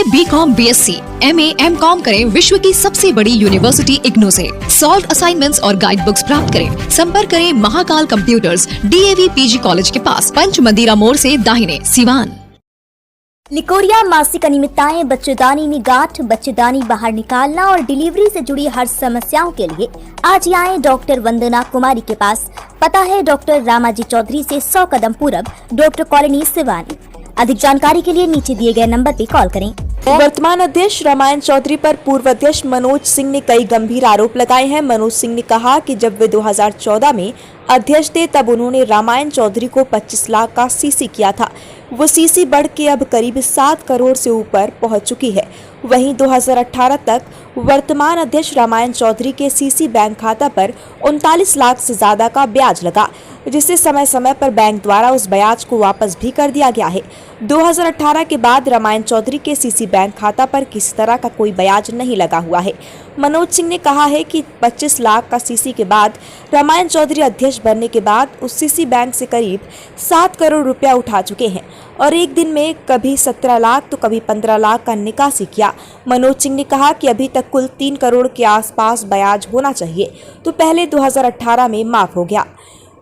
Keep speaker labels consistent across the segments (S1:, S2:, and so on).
S1: B.Com, BSc, MA, M.Com करें विश्व की सबसे बड़ी यूनिवर्सिटी इग्नू से। सॉल्व असाइनमेंट्स और गाइड बुक्स प्राप्त करें। संपर्क करें Mahakal computers, DAV PG college के पास, पंच मंदिरा मोड़ से दाहिने, सिवान।
S2: निकोरिया मासिक अनियमितताएं, बच्चेदानी में गांठ, बच्चेदानी बाहर निकालना और डिलीवरी से जुड़ी हर समस्याओं के लिए आज ही आए डॉक्टर वंदना कुमारी के पास। पता है डॉक्टर रामाजी चौधरी से 100 कदम पूरब, डॉक्टर कॉलोनी, सिवानी। अधिक जानकारी के लिए नीचे दिए गए नंबर पर कॉल करें।
S3: वर्तमान अध्यक्ष रामायण चौधरी पर पूर्व अध्यक्ष मनोज सिंह ने कई गंभीर आरोप लगाए हैं। मनोज सिंह ने कहा कि जब वे 2014 में अध्यक्ष थे तब उन्होंने रामायण चौधरी को 25 लाख का सीसी किया था। वो सीसी बढ़ के अब करीब 7 करोड़ से ऊपर पहुंच चुकी है। वहीं 2018 तक वर्तमान अध्यक्ष रामायण चौधरी के सीसी बैंक खाता पर 39 लाख से ज्यादा का ब्याज लगा, जिससे समय समय पर बैंक द्वारा उस ब्याज को वापस भी कर दिया गया है। 2018 के बाद रामायण चौधरी के सीसी बैंक खाता पर किसी तरह का कोई ब्याज नहीं लगा हुआ है। मनोज सिंह ने कहा है कि 25 लाख का सीसी के बाद रामायण चौधरी अध्यक्ष बनने के बाद उस सीसी बैंक से करीब 7 करोड़ रुपया उठा चुके हैं और एक दिन में कभी 17 लाख तो कभी 15 लाख का निकासी किया। मनोज सिंह ने कहा कि अभी तक कुल 3 करोड़ के आसपास ब्याज होना चाहिए, तो पहले 2018 में माफ हो गया।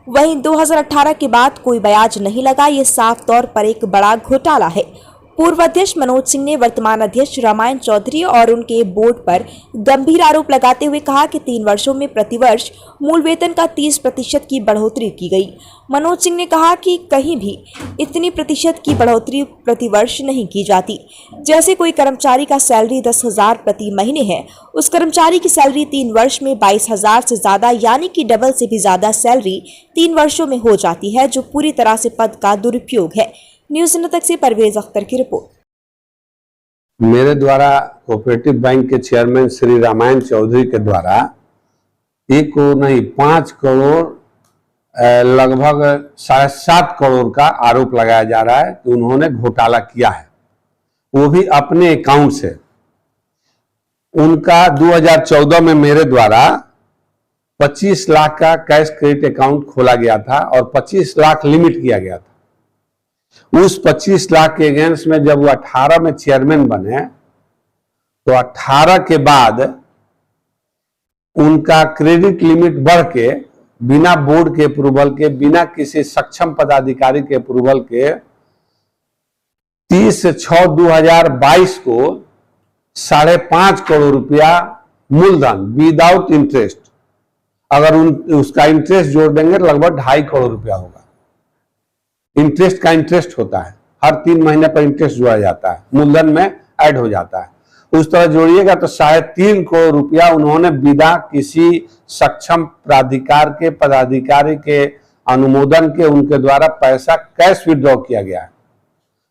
S3: वहीं 2018 के बाद कोई ब्याज नहीं लगा। ये साफ तौर पर एक बड़ा घोटाला है। पूर्व अध्यक्ष मनोज सिंह ने वर्तमान अध्यक्ष रामायण चौधरी और उनके बोर्ड पर गंभीर आरोप लगाते हुए कहा कि 3 वर्षों में प्रतिवर्ष मूल वेतन का 30% की बढ़ोतरी की गई। मनोज सिंह ने कहा कि कहीं भी इतनी प्रतिशत की बढ़ोतरी प्रतिवर्ष नहीं की जाती। जैसे कोई कर्मचारी का सैलरी 10,000 प्रति महीने है, उस कर्मचारी की सैलरी 3 वर्ष में 22,000 से ज्यादा यानी कि डबल से भी ज्यादा सैलरी 3 वर्षों में हो जाती है, जो पूरी तरह से पद का दुरुपयोग है। न्यूज तक से परवेज अख्तर की रिपोर्ट।
S4: मेरे द्वारा कोऑपरेटिव बैंक के चेयरमैन श्री रामायण चौधरी के द्वारा 1 करोड़ नहीं 5 करोड़ लगभग 7.5 करोड़ का आरोप लगाया जा रहा है कि उन्होंने घोटाला किया है, वो भी अपने अकाउंट से। उनका 2014 में मेरे द्वारा 25 लाख का कैश क्रेडिट अकाउंट खोला गया था और 25 लाख लिमिट किया गया था। उस 25 लाख के अगेंस्ट में जब वो 18 में चेयरमैन बने तो 18 के बाद उनका क्रेडिट लिमिट बढ़ के बिना बोर्ड के अप्रूवल के, बिना किसी सक्षम पदाधिकारी के अप्रूवल के 30/6/2022 को 5.5 करोड़ रुपया मूलधन विदाउट इंटरेस्ट, अगर उसका इंटरेस्ट जोड़ देंगे तो लगभग 2.5 करोड़ रुपया होगा। इंटरेस्ट का इंटरेस्ट होता है, हर 3 महीने पर इंटरेस्ट जोड़ा जाता है, मूलधन में ऐड हो जाता है। उस तरह जोड़िएगा तो 3.5 करोड़ रुपया उन्होंने बिना किसी सक्षम प्राधिकार के पदाधिकारी के अनुमोदन के उनके द्वारा पैसा कैश विड्रॉ किया गया है।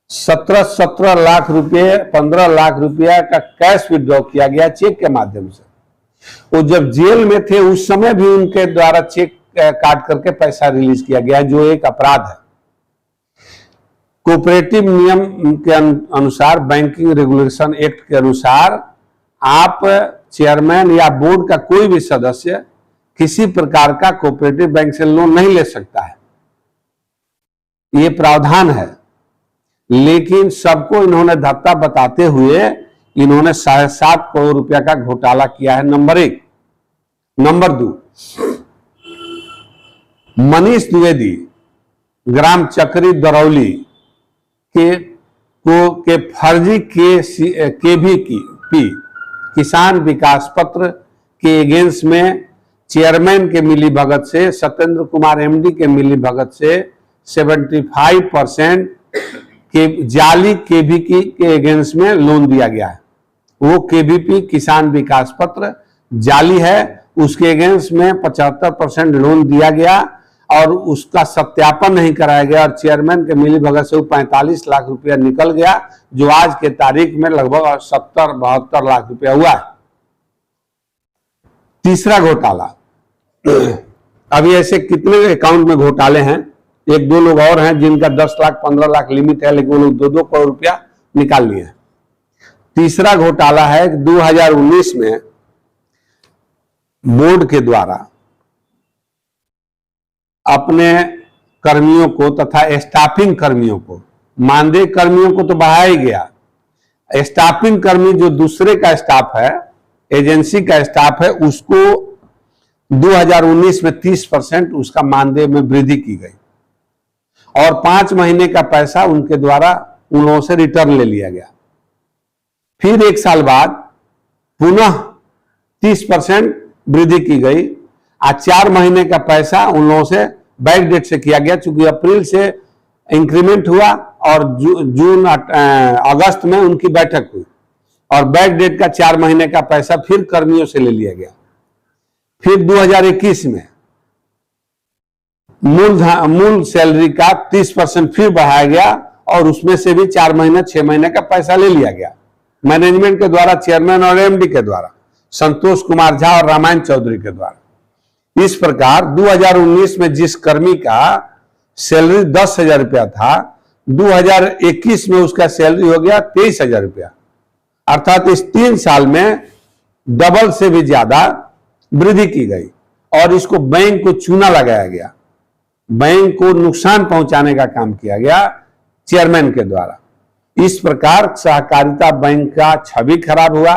S4: 17 लाख रुपए 15 लाख रुपया का कैश विड्रॉ किया गया चेक के माध्यम से। वो जब जेल में थे उस समय भी उनके द्वारा चेक काट करके पैसा रिलीज किया गया, जो एक अपराध है। कोऑपरेटिव नियम के अनुसार, बैंकिंग रेगुलेशन एक्ट के अनुसार, आप चेयरमैन या बोर्ड का कोई भी सदस्य किसी प्रकार का कोऑपरेटिव बैंक से लोन नहीं ले सकता है, ये प्रावधान है। लेकिन सबको इन्होंने धत्ता बताते हुए इन्होंने 7.5 करोड़ रुपया का घोटाला किया है, नंबर 1। नंबर 2, मनीष द्विवेदी ग्राम चक्री दरौली के फर्जी केवीपी किसान विकास पत्र के अगेंस्ट में चेयरमैन के मिलीभगत से, सत्येंद्र कुमार MD के मिलीभगत से 75% के जाली केवीपी के अगेंस्ट में लोन दिया गया है। वो केवीपी किसान विकास पत्र जाली है, उसके अगेंस्ट में 75% लोन दिया गया और उसका सत्यापन नहीं कराया गया और चेयरमैन के मिलीभगत से 45 लाख रुपया निकल गया, जो आज के तारीख में लगभग 70-72 लाख रुपया हुआ है। तीसरा घोटाला, अभी ऐसे कितने अकाउंट में घोटाले हैं, 1-2 लोग और हैं जिनका 10 लाख 15 लाख लिमिट है, लेकिन वो लोग 2-2 करोड़ रुपया निकाल लिए हैं। तीसरा घोटाला है 2019 में बोर्ड के द्वारा अपने कर्मियों को तथा स्टाफिंग कर्मियों को, मानदेय कर्मियों को तो बढ़ाया ही गया, स्टाफिंग कर्मी जो दूसरे का स्टाफ है, एजेंसी का स्टाफ है, उसको 2019 में 30% उसका मानदेय में वृद्धि की गई और 5 महीने का पैसा उनके द्वारा उन लोगों से रिटर्न ले लिया गया। फिर 1 साल बाद पुनः 30% वृद्धि की गई। आज 4 महीने का पैसा उन लोगों से बैक डेट से किया गया, चूंकि अप्रैल से इंक्रीमेंट हुआ और जून अगस्त में उनकी बैठक हुई और बैक डेट का 4 महीने का पैसा फिर कर्मियों से ले लिया गया। फिर 2021 में मूल सैलरी का 30% फिर बढ़ाया गया और उसमें से भी 4 महीने 6 महीने का पैसा ले लिया गया मैनेजमेंट के द्वारा, चेयरमैन और एमडी के द्वारा, संतोष कुमार झा और रामायण चौधरी के द्वारा। इस प्रकार 2019 में जिस कर्मी का सैलरी 10,000 रुपया था, 2021 में उसका सैलरी हो गया 23,000 रुपया। अर्थात इस 3 साल में डबल से भी ज्यादा वृद्धि की गई और इसको बैंक को चूना लगाया गया, बैंक को नुकसान पहुंचाने का काम किया गया चेयरमैन के द्वारा। इस प्रकार सहकारिता बैंक का छवि खराब हुआ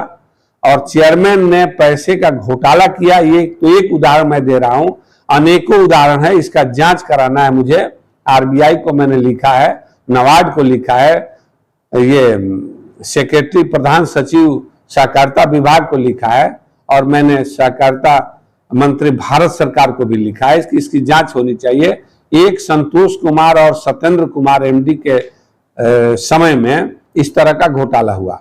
S4: और चेयरमैन ने पैसे का घोटाला किया। ये तो एक उदाहरण मैं दे रहा हूं, अनेकों उदाहरण है, इसका जांच कराना है मुझे। आरबीआई को मैंने लिखा है, नबार्ड को लिखा है, ये सेक्रेटरी प्रधान सचिव सहकारिता विभाग को लिखा है और मैंने सहकारिता मंत्री भारत सरकार को भी लिखा है। इसकी जांच होनी चाहिए। एक संतोष कुमार और सत्येंद्र कुमार एमडी के समय में इस तरह का घोटाला हुआ।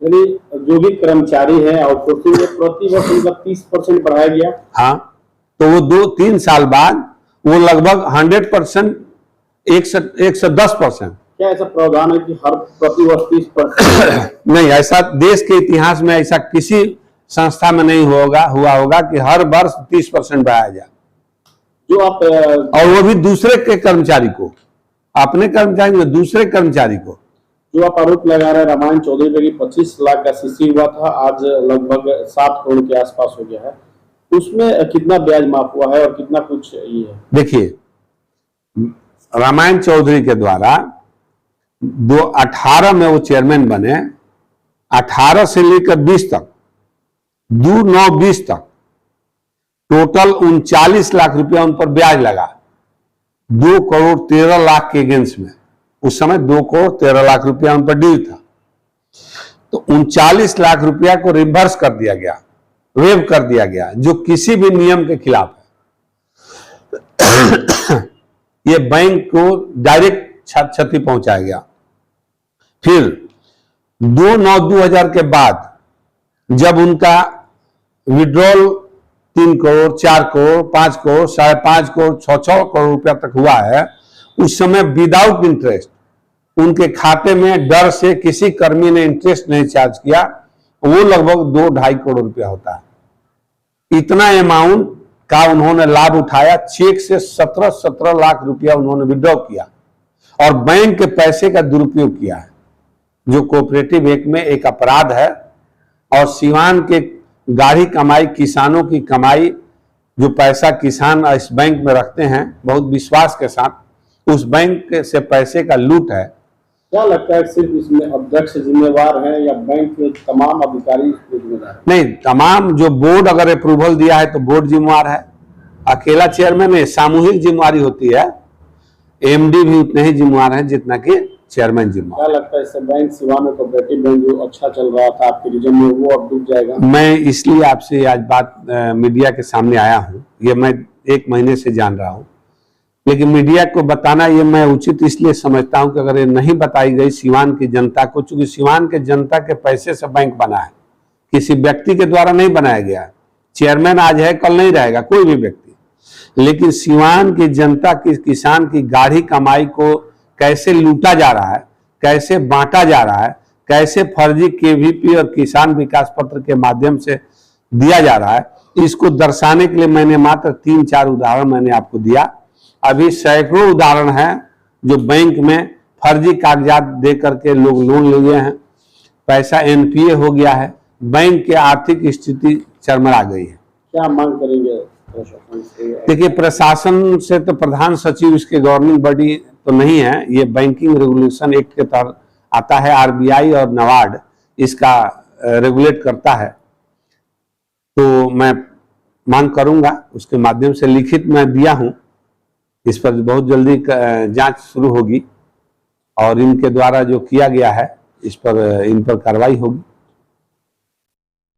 S5: यानी जो भी कर्मचारी है आउटसोर्सिंग में प्रति वर्ष उनका 30% बढ़ाया गया।
S4: हाँ, तो वो 2-3 साल बाद वो लगभग 100%, 110%।
S5: क्या ऐसा प्रावधान है कि हर प्रति वर्ष 30%?
S4: नहीं, ऐसा देश के इतिहास में ऐसा किसी संस्था में नहीं हुआ होगा कि हर वर्ष 30% बढ़ाया जाए।
S5: जो आप
S4: और वो भी दूसरे के कर्मचारी को, अपने कर्मचारी में दूसरे कर्मचारी को।
S5: जो आप आरोप लगा रहे हैं रामायण चौधरी पे कि 25 लाख का सीसी हुआ था, आज लगभग 7 करोड़ के आसपास हो गया है, उसमें कितना ब्याज माफ हुआ है और कितना कुछ ये है?
S4: देखिए, रामायण चौधरी के द्वारा 2018 में वो चेयरमैन बने, 18 से लेकर 20 तक, 2019-20 तक टोटल 39 लाख रुपया उन पर ब्याज लगा, 2 करोड़ 13 लाख के अगेंस्ट में। उस समय 2 करोड़ 13 लाख रुपया उन पर ड्यू था, तो 39 लाख रुपया को रिवर्स कर दिया गया, वेव कर दिया गया, जो किसी भी नियम के खिलाफ है। ये बैंक को डायरेक्ट क्षति पहुंचाया गया। फिर 2/9/2000 के बाद जब उनका विड्रॉल 3 करोड़, 4 करोड़, 5 करोड़, 5.5 करोड़, 6 करोड़ रुपया तक हुआ है, उस समय विदाउट इंटरेस्ट उनके खाते में डर से किसी कर्मी ने इंटरेस्ट नहीं चार्ज किया, वो लगभग 2-2.5 करोड़ रुपया होता है। इतना अमाउंट का उन्होंने लाभ उठाया। चेक से 17 लाख रुपया उन्होंने विड्रॉ किया और बैंक के पैसे का दुरुपयोग किया है, जो कोऑपरेटिव एक्ट में एक अपराध है। और सिवान के गाढ़ी कमाई, किसानों की कमाई, जो पैसा किसान इस बैंक में रखते हैं बहुत विश्वास के साथ, उस बैंक से पैसे का लूट है।
S5: क्या लगता है सिर्फ इसमें अध्यक्ष जिम्मेवार है या बैंक के तमाम अधिकारी जिम्मेदार है?
S4: नहीं, तमाम जो बोर्ड अगर अप्रूवल दिया है तो बोर्ड जिम्मेवार है, अकेला चेयरमैन में सामूहिक जिम्मेवारी होती है। एमडी भी उतने ही जिम्मेवार है जितना कि चेयरमैन जिम्मेवार।
S5: क्या लगता है इससे बैंक सिवान में कोऑपरेटिव बैंक जो अच्छा चल रहा था आपके रीजन में, वो अब डूब जाएगा?
S4: मैं इसलिए आपसे आज बात मीडिया के सामने आया हूं, ये मैं 1 महीने से जान रहा हूं, लेकिन मीडिया को बताना ये मैं उचित इसलिए समझता हूं कि अगर ये नहीं बताई गई सिवान की जनता को, चूंकि सिवान के जनता के पैसे से बैंक बना है, किसी व्यक्ति के द्वारा नहीं बनाया गया है। चेयरमैन आज है, कल नहीं रहेगा कोई भी व्यक्ति, लेकिन सिवान की जनता की, किसान की गाढ़ी कमाई को कैसे लूटा जा रहा है, कैसे बांटा जा रहा है, कैसे फर्जी केवीपी और किसान विकास पत्र के माध्यम से दिया जा रहा है, इसको दर्शाने के लिए मैंने मात्र 3-4 उदाहरण मैंने आपको दिया। अभी सैकड़ों उदाहरण हैं जो बैंक में फर्जी कागजात दे करके लोग लोन लिए हैं, पैसा एनपीए हो गया है, बैंक की आर्थिक स्थिति चरमरा गई है।
S5: क्या मांग करेंगे प्रशासन से?
S4: देखिए, प्रशासन से तो प्रधान सचिव इसके गवर्निंग बॉडी तो नहीं है, ये बैंकिंग रेगुलेशन एक्ट के तहत आता है। आरबीआई और नबार्ड इसका रेगुलेट करता है, तो मैं मांग करूंगा, उसके माध्यम से लिखित मैं दिया हूं, इस पर बहुत जल्दी जांच शुरू होगी और इनके द्वारा जो किया गया है इस पर इन पर कार्रवाई होगी।